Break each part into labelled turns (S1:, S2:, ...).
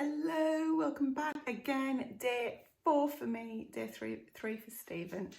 S1: Hello, welcome back again. Day 4 for me, day three for Stephen.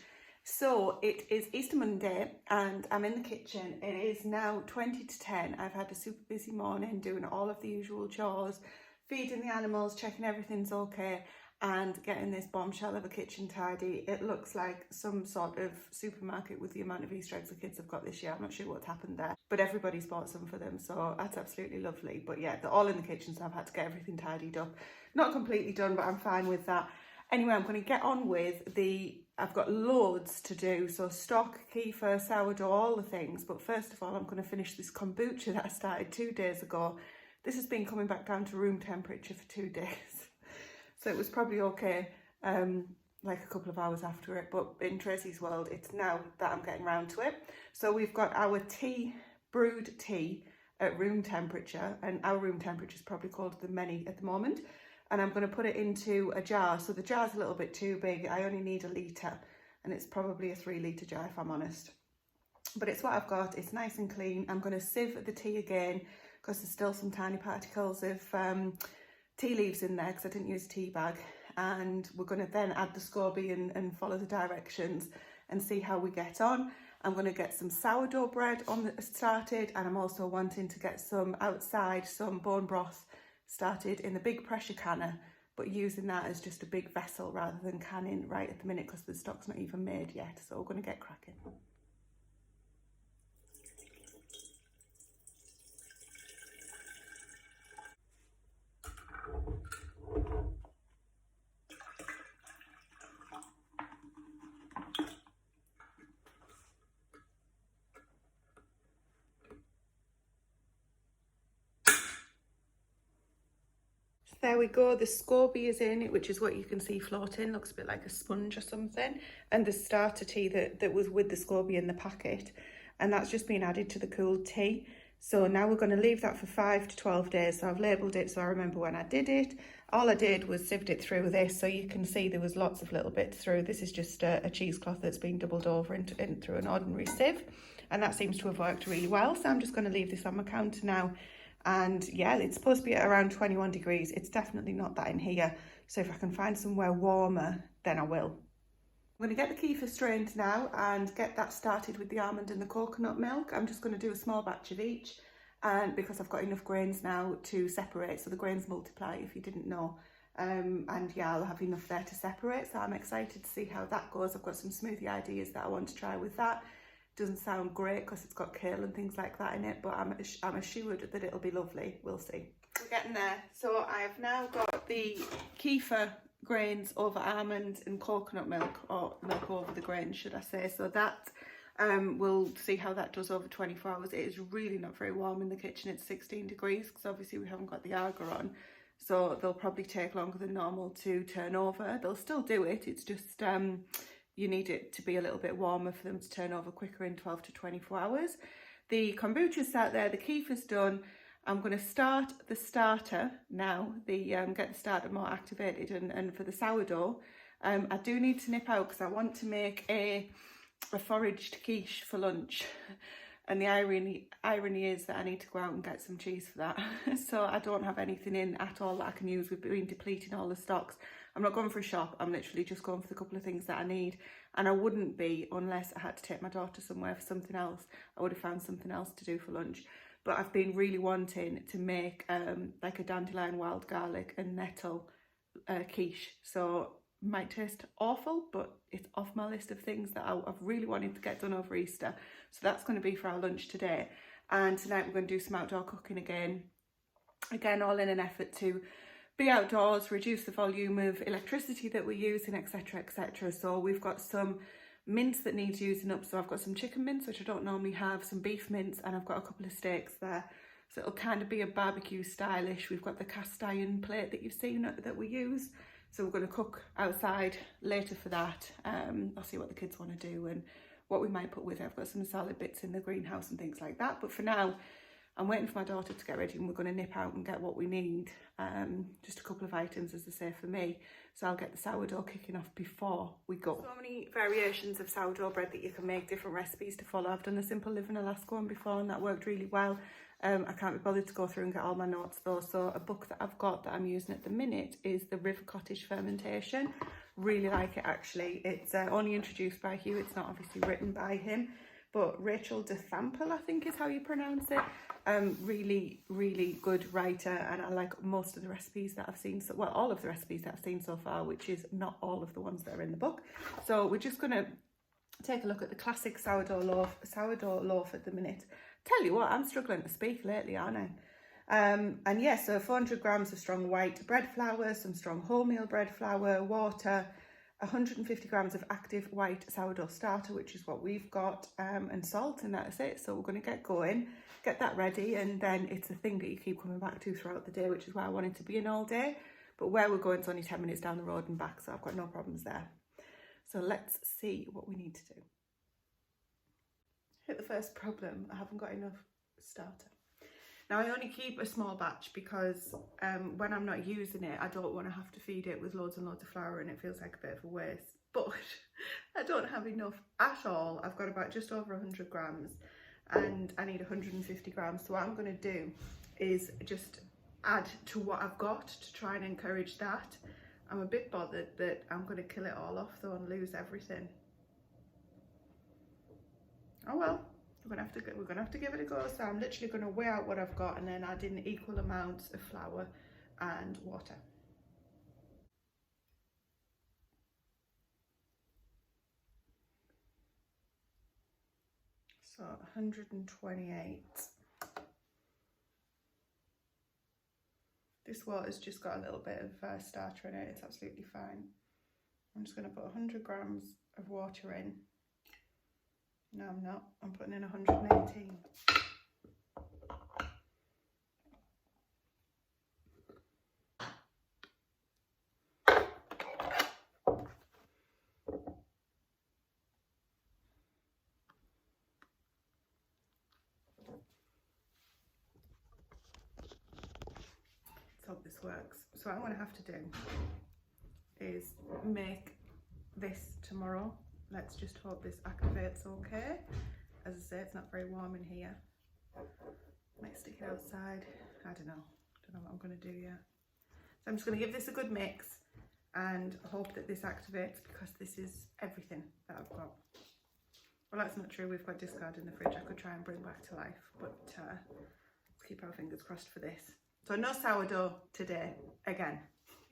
S1: So it is Easter Monday and I'm in the kitchen. It is now 20 to 10. I've had a super busy morning doing all of the usual chores, feeding the animals, checking everything's okay, and getting this bombshell of a kitchen tidy. It looks like some sort of supermarket with the amount of Easter eggs the kids have got this year. I'm not sure what's happened there, but everybody's bought some for them, so that's absolutely lovely. But yeah, they're all in the kitchen, so I've had to get everything tidied up. Not completely done, but I'm fine with that. Anyway, I'm going to get on with I've got loads to do, so stock, kefir, sourdough, all the things. But first of all, I'm going to finish this kombucha that I started 2 days ago. This has been coming back down to room temperature for 2 days. So it was probably okay, like a couple of hours after it. But in Tracy's world, it's now that I'm getting round to it. So we've got our tea, brewed tea at room temperature. And our room temperature is probably called the many at the moment. And I'm going to put it into a jar. So the jar's a little bit too big. I only need a litre. And it's probably a 3-litre jar if I'm honest. But it's what I've got. It's nice and clean. I'm going to sieve the tea again because there's still some tiny particles of tea leaves in there because I didn't use a tea bag. And we're going to then add the SCOBY and follow the directions and see how we get on. I'm going to get some sourdough bread started, and I'm also wanting to get some bone broth started in the big pressure canner, but using that as just a big vessel rather than canning right at the minute because the stock's not even made yet. So we're going to get cracking. There we go, the SCOBY is in, which is what you can see floating, looks a bit like a sponge or something, and the starter tea that was with the SCOBY in the packet, and that's just been added to the cooled tea. So now we're going to leave that for 5 to 12 days. So I've labelled it so I remember when I did it. All I did was sieved it through this, so you can see there was lots of little bits through. This is just a cheesecloth that's been doubled over through an ordinary sieve, and that seems to have worked really well. So I'm just going to leave this on my counter now. And yeah, it's supposed to be at around 21 degrees. It's definitely not that in here. So if I can find somewhere warmer, then I will. I'm going to get the kefir strained now and get that started with the almond and the coconut milk. I'm just going to do a small batch of each, and because I've got enough grains now to separate, so the grains multiply if you didn't know. And yeah, I'll have enough there to separate, so I'm excited to see how that goes. I've got some smoothie ideas that I want to try with that. Doesn't sound great because it's got kale and things like that in it, but I'm assured that it'll be lovely. We'll see. We're getting there. So I've now got the kefir grains over almond and coconut milk, or milk over the grains, should I say. So that we'll see how that does over 24 hours. It is really not very warm in the kitchen. It's 16 degrees because obviously we haven't got the Arga on. So they'll probably take longer than normal to turn over. They'll still do it. It's just you need it to be a little bit warmer for them to turn over quicker in 12 to 24 hours. The kombucha's sat there, the kefir's done. I'm going to start the starter now, get the starter more activated, and for the sourdough, I do need to nip out because I want to make a foraged quiche for lunch. And the irony is that I need to go out and get some cheese for that. So I don't have anything in at all that I can use. We've been depleting all the stocks. I'm not going for a shop. I'm literally just going for the couple of things that I need. And I wouldn't be unless I had to take my daughter somewhere for something else. I would have found something else to do for lunch. But I've been really wanting to make like a dandelion, wild garlic and nettle quiche. So might taste awful, but it's off my list of things that I've really wanted to get done over Easter. So that's going to be for our lunch today. And tonight we're going to do some outdoor cooking again. Again, all in an effort to be outdoors, reduce the volume of electricity that we're using, etc, etc. So we've got some mince that needs using up. So I've got some chicken mince, which I don't normally have, some beef mince, and I've got a couple of steaks there. So it'll kind of be a barbecue stylish. We've got the cast iron plate that you've seen that we use. So we're going to cook outside later for that. I'll see what the kids want to do and what we might put with it. I've got some salad bits in the greenhouse and things like that. But for now, I'm waiting for my daughter to get ready and we're going to nip out and get what we need. Just a couple of items, as I say, for me. So I'll get the sourdough kicking off before we go. So many variations of sourdough bread that you can make, different recipes to follow. I've done the Simple Living Alaska one before and that worked really well. I can't be bothered to go through and get all my notes though. So a book that I've got that I'm using at the minute is The River Cottage Fermentation. Really like it actually. It's only introduced by Hugh. It's not obviously written by him, but Rachel de Thample, I think is how you pronounce it. Really, really good writer, and I like most of the recipes that I've seen. So, well, all of the recipes that I've seen so far, which is not all of the ones that are in the book. So we're just going to take a look at the classic sourdough loaf at the minute. Tell you what, I'm struggling to speak lately, aren't I? And yeah, so 400 grams of strong white bread flour, some strong wholemeal bread flour, water, 150 grams of active white sourdough starter, which is what we've got, and salt, and that's it. So we're going to get going, get that ready, and then it's a thing that you keep coming back to throughout the day, which is why I wanted to be in all day. But where we're going is only 10 minutes down the road and back, so I've got no problems there. So let's see what we need to do. Hit the first problem, I haven't got enough starter. Now I only keep a small batch because when I'm not using it, I don't want to have to feed it with loads and loads of flour, and it feels like a bit of a waste. But I don't have enough at all. I've got about just over 100 grams and I need 150 grams. So what I'm going to do is just add to what I've got to try and encourage that. I'm a bit bothered that I'm going to kill it all off though and lose everything. Oh well. We're gonna have to give it a go. So I'm literally gonna weigh out what I've got and then add in equal amounts of flour and water. So 128. This water's just got a little bit of starter in it. It's absolutely fine. I'm just gonna put 100 grams of water in. No, I'm not. I'm putting in 118. Let's hope this works. So what I'm going to have to do is make this tomorrow. Let's just hope this activates okay. As I say, it's not very warm in here. Might stick it outside. I don't know what I'm going to do yet. So I'm just going to give this a good mix and hope that this activates, because this is everything that I've got. Well, that's not true. We've got discard in the fridge I could try and bring back to life, but let's keep our fingers crossed for this. So no sourdough today, again.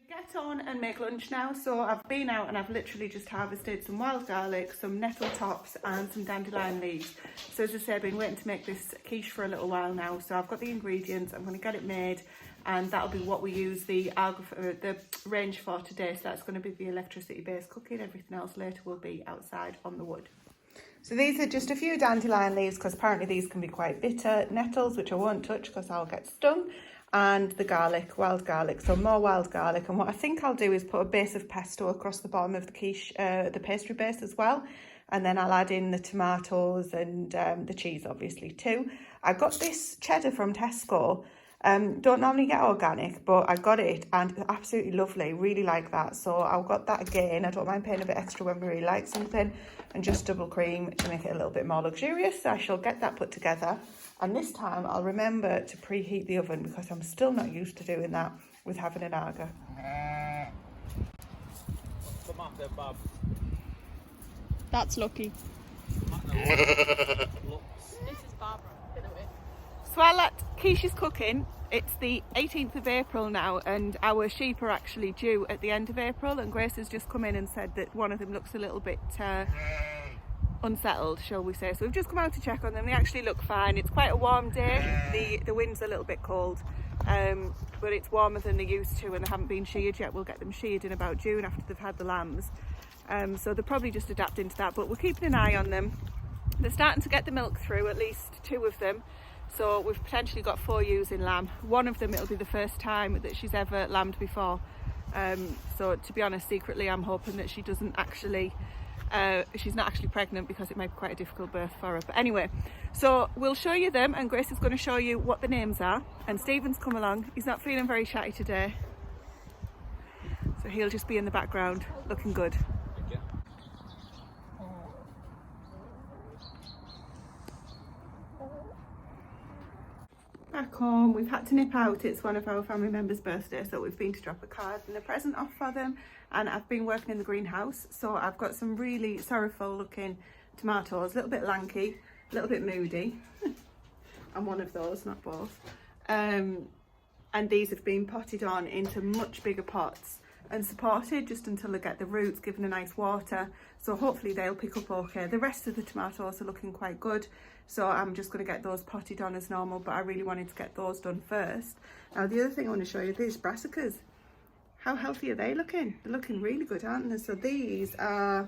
S1: Get on and make lunch now. So I've been out and I've literally just harvested some wild garlic, some nettle tops and some dandelion leaves. So as I say, I've been waiting to make this quiche for a little while now. So I've got the ingredients, I'm going to get it made, and that'll be what we use the range for today. So that's going to be the electricity based cooking. Everything else later will be outside on the wood. So these are just a few dandelion leaves, because apparently these can be quite bitter. Nettles, which I won't touch because I'll get stung. And the garlic, wild garlic, so more wild garlic. And what I think I'll do is put a base of pesto across the bottom of the quiche, the pastry base as well. And then I'll add in the tomatoes and the cheese obviously too. I got this cheddar from Tesco. Don't normally get organic, but I got it and absolutely lovely, really like that. So I've got that again. I don't mind paying a bit extra when we really like something, and just double cream to make it a little bit more luxurious. So I shall get that put together. And this time I'll remember to preheat the oven, because I'm still not used to doing that with having an Aga.
S2: Come up there, Bob.
S3: That's lucky.
S2: This
S3: is Barbara.
S1: So while that quiche is cooking, it's the 18th of April now, and our sheep are actually due at the end of April, and Grace has just come in and said that one of them looks a little bit unsettled, shall we say. So we've just come out to check on them. They actually look fine. It's quite a warm day. The wind's a little bit cold, but it's warmer than they're used to, and they haven't been sheared yet. We'll get them sheared in about June after they've had the lambs. So they're probably just adapting to that, but we're keeping an eye on them. They're starting to get the milk through, at least 2 of them. So we've potentially got 4 ewes in lamb. One of them, it'll be the first time that she's ever lambed before. So to be honest, secretly I'm hoping that she doesn't actually she's not actually pregnant, because it might be quite a difficult birth for her. But anyway, so we'll show you them, and Grace is going to show you what the names are. And Stephen's come along. He's not feeling very chatty today, so he'll just be in the background looking good. back home. We've had to nip out. It's one of our family members' birthdays, so we've been to drop a card and a present off for them. And I've been working in the greenhouse, so I've got some really sorrowful looking tomatoes, a little bit lanky, a little bit moody. I'm one of those, not both. And these have been potted on into much bigger pots and supported just until they get the roots, given a nice water. So hopefully they'll pick up okay. The rest of the tomatoes are looking quite good, so I'm just going to get those potted on as normal, but I really wanted to get those done first. Now the other thing I want to show you, these brassicas. How healthy are they looking? They're looking really good, aren't they? So these are,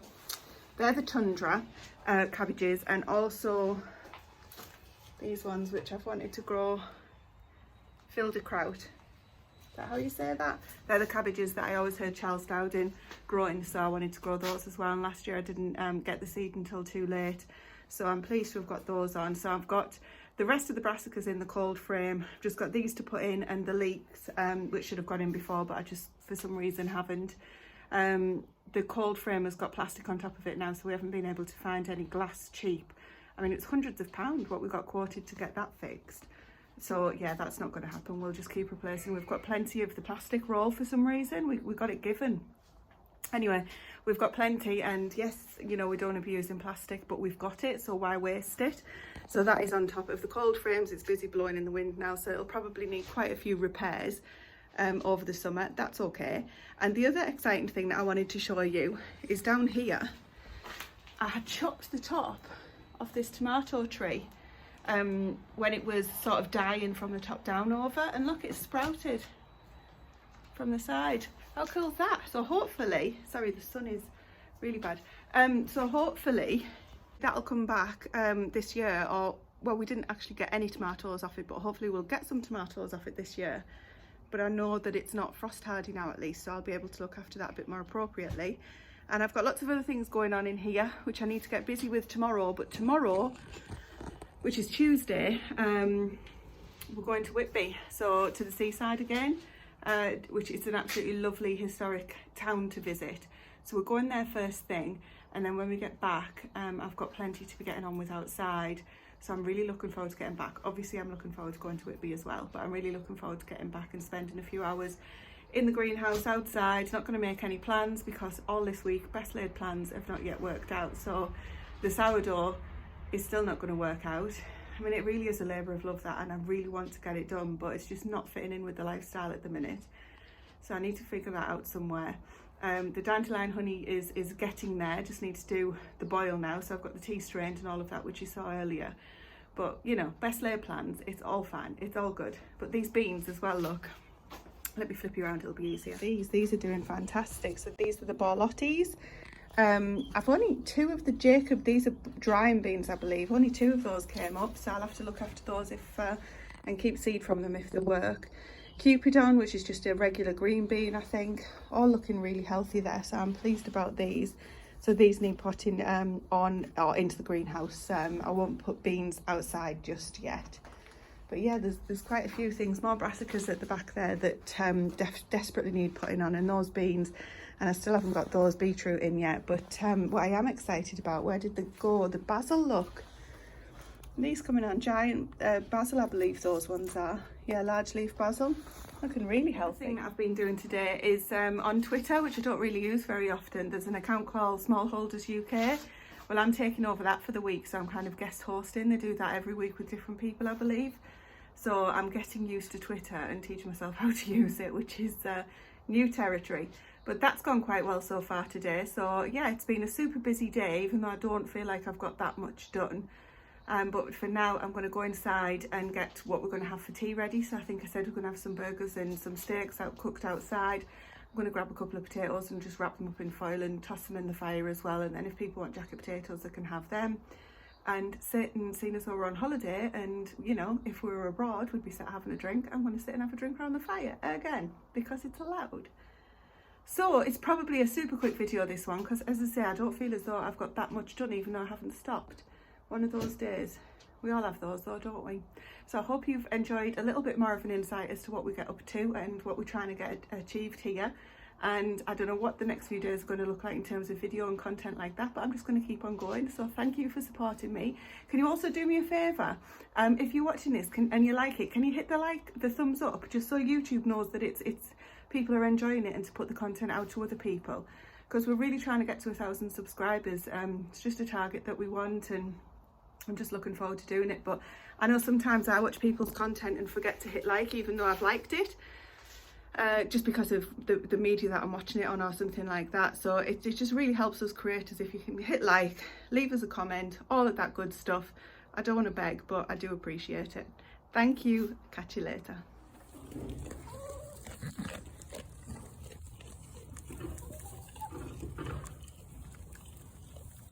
S1: they're the tundra cabbages, and also these ones which I've wanted to grow, Filderkraut. Is that how you say that? They're the cabbages that I always heard Charles Dowden growing, so I wanted to grow those as well. And last year I didn't get the seed until too late, so I'm pleased to have got those on. So I've got the rest of the brassicas in the cold frame. I've just got these to put in, and the leeks, which should have gone in before, but I just for some reason haven't. The cold frame has got plastic on top of it now, so we haven't been able to find any glass cheap. I mean, it's hundreds of pounds what we got quoted to get that fixed. So yeah, that's not going to happen. We'll just keep replacing. We've got plenty of the plastic roll for some reason. We got it given. Anyway, we've got plenty, and yes, you know, we don't want to be using plastic, but we've got it, so why waste it? So that is on top of the cold frames. It's busy blowing in the wind now, so it'll probably need quite a few repairs over the summer. That's okay. And the other exciting thing that I wanted to show you is down here. I had chopped the top of this tomato tree when it was sort of dying from the top down over, and look, it's sprouted from the side. How cool is that? So hopefully, sorry, the sun is really bad. So hopefully that'll come back this year, or well, we didn't actually get any tomatoes off it, but hopefully we'll get some tomatoes off it this year. But I know that it's not frost hardy now, at least, so I'll be able to look after that a bit more appropriately. And I've got lots of other things going on in here which I need to get busy with tomorrow. But tomorrow, which is Tuesday, we're going to Whitby, so to the seaside again, which is an absolutely lovely historic town to visit. So we're going there first thing, and then when we get back, I've got plenty to be getting on with outside. So I'm really looking forward to getting back. Obviously I'm looking forward to going to Whitby as well, but I'm really looking forward to getting back and spending a few hours in the greenhouse outside. Not going to make any plans because all this week best laid plans have not yet worked out. So the sourdough is still not going to work out. I mean, it really is a labour of love, that, and I really want to get it done, but it's just not fitting in with the lifestyle at the minute. So I need to figure that out somewhere. The dandelion honey is getting there. Just need to do the boil now, so I've got the tea strained and all of that, which you saw earlier. But you know, best laid plans, it's all fine, it's all good. But these beans as well, look, let me flip you around, it'll be easier. These are doing fantastic. So these are the Borlottis. I've only two of the Jacob, these are drying beans I believe, only two of those came up, so I'll have to look after those if and keep seed from them if they work. Cupidon, which is just a regular green bean, I think, all looking really healthy there, so I'm pleased about these. So these need potting on or into the greenhouse. I won't put beans outside just yet. But yeah, there's quite a few things, more brassicas at the back there that desperately need putting on, and those beans, and I still haven't got those beetroot in yet. But what I am excited about, where did they go? The basil, look. These coming on, giant basil, I believe those ones are. Yeah, large leaf basil, looking really healthy. The thing that I've been doing today is on Twitter, which I don't really use very often. There's an account called Smallholders UK. Well, I'm taking over that for the week, so I'm kind of guest hosting. They do that every week with different people, I believe. So I'm getting used to Twitter and teaching myself how to use it, which is new territory. But that's gone quite well so far today. So yeah, it's been a super busy day, even though I don't feel like I've got that much done. But for now, I'm going to go inside and get what we're going to have for tea ready. So I think I said we're going to have some burgers and some steaks cooked outside. I'm going to grab a couple of potatoes and just wrap them up in foil and toss them in the fire as well. And then if people want jacket potatoes, they can have them. And sit and, seeing as though we're on holiday, and you know, if we were abroad, we'd be sat having a drink. I'm going to sit and have a drink around the fire again because it's allowed. So it's probably a super quick video, this one, because as I say, I don't feel as though I've got that much done, even though I haven't stopped. One of those days. We all have those though, don't we? So I hope you've enjoyed a little bit more of an insight as to what we get up to and what we're trying to get achieved here. and I don't know what the next few days are going to look like in terms of video and content like that, but I'm just going to keep on going. So thank you for supporting me. Can you also do me a favour, if you're watching this and you like it, can you hit the thumbs up, just so YouTube knows that it's people are enjoying it, and to put the content out to other people, because we're really trying to get to 1,000 subscribers. It's just a target that we want, and I'm just looking forward to doing it. But I know sometimes I watch people's content and forget to hit like, even though I've liked it, just because of the media that I'm watching it on or something like that. So it just really helps us creators if you can hit like, leave us a comment, all of that good stuff. I don't want to beg, but I do appreciate it. Thank you. Catch you later.